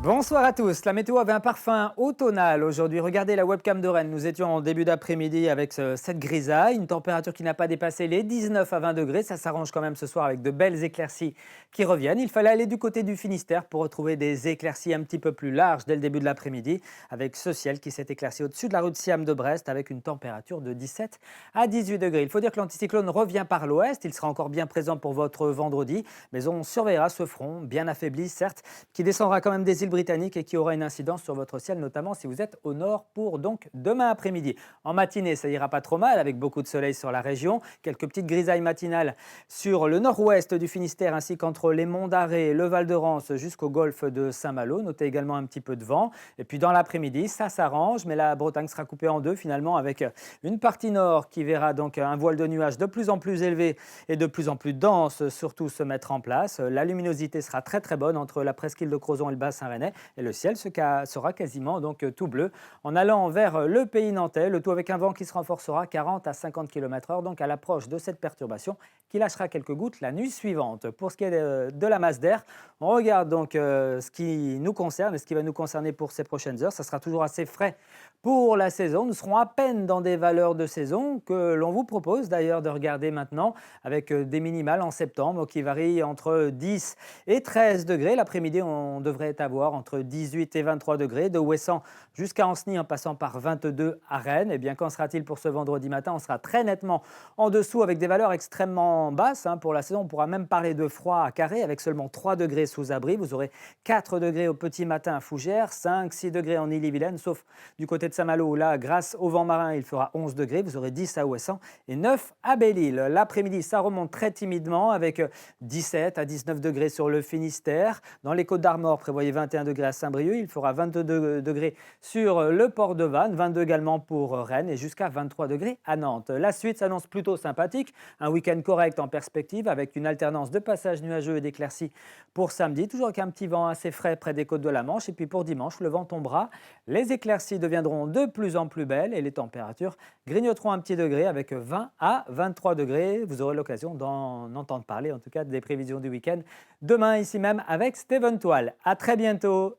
Bonsoir à tous. La météo avait un parfum automnal aujourd'hui. Regardez la webcam de Rennes. Nous étions en début d'après-midi avec cette grisaille, une température qui n'a pas dépassé les 19 à 20 degrés. Ça s'arrange quand même ce soir avec de belles éclaircies qui reviennent. Il fallait aller du côté du Finistère pour retrouver des éclaircies un petit peu plus larges dès le début de l'après-midi, avec ce ciel qui s'est éclairci au-dessus de la route Siam de Brest avec une température de 17 à 18 degrés. Il faut dire que l'anticyclone revient par l'ouest. Il sera encore bien présent pour votre vendredi, mais on surveillera ce front, bien affaibli certes, qui descendra quand même des îles britannique et qui aura une incidence sur votre ciel, notamment si vous êtes au nord pour donc demain après-midi. En matinée, ça ira pas trop mal avec beaucoup de soleil sur la région, quelques petites grisailles matinales sur le nord-ouest du Finistère ainsi qu'entre les monts d'Arrée, le Val de Rance jusqu'au golfe de Saint-Malo. Notez également un petit peu de vent. Et puis dans l'après-midi, ça s'arrange, mais la Bretagne sera coupée en deux finalement avec une partie nord qui verra donc un voile de nuages de plus en plus élevé et de plus en plus dense surtout se mettre en place. La luminosité sera très très bonne entre la presqu'île de Crozon et le bassin rennais. Et le ciel sera quasiment donc tout bleu en allant vers le pays nantais, le tout avec un vent qui se renforcera 40 à 50 km/h, donc à l'approche de cette perturbation qui lâchera quelques gouttes la nuit suivante. Pour ce qui est de la masse d'air, on regarde donc ce qui nous concerne et ce qui va nous concerner pour ces prochaines heures. Ça sera toujours assez frais pour la saison. Nous serons à peine dans des valeurs de saison que l'on vous propose d'ailleurs de regarder maintenant avec des minimales en septembre qui varient entre 10 et 13 degrés. L'après-midi, on devrait avoir entre 18 et 23 degrés, de Ouessant jusqu'à Ancenis en passant par 22 à Rennes. Et bien, qu'en sera-t-il pour ce vendredi matin? On sera très nettement en dessous avec des valeurs extrêmement basses pour la saison. On pourra même parler de froid à Carré avec seulement 3 degrés sous abri. Vous aurez 4 degrés au petit matin à Fougères, 5, 6 degrés en Ille-et-Vilaine, sauf du côté de Saint-Malo où là, grâce au vent marin, il fera 11 degrés. Vous aurez 10 à Ouessant et 9 à Belle-Île. L'après-midi, ça remonte très timidement avec 17 à 19 degrés sur le Finistère. Dans les Côtes-d'Armor, prévoyez 21 degrés à Saint-Brieuc. Il fera 22 degrés sur le port de Vannes, 22 également pour Rennes et jusqu'à 23 degrés à Nantes. La suite s'annonce plutôt sympathique. Un week-end correct en perspective avec une alternance de passages nuageux et d'éclaircies pour samedi. Toujours avec un petit vent assez frais près des côtes de la Manche. Et puis pour dimanche, le vent tombera. Les éclaircies deviendront de plus en plus belles et les températures grignoteront un petit degré avec 20 à 23 degrés. Vous aurez l'occasion d'en entendre parler, en tout cas des prévisions du week-end, demain ici même avec Steven Toile. À très bientôt.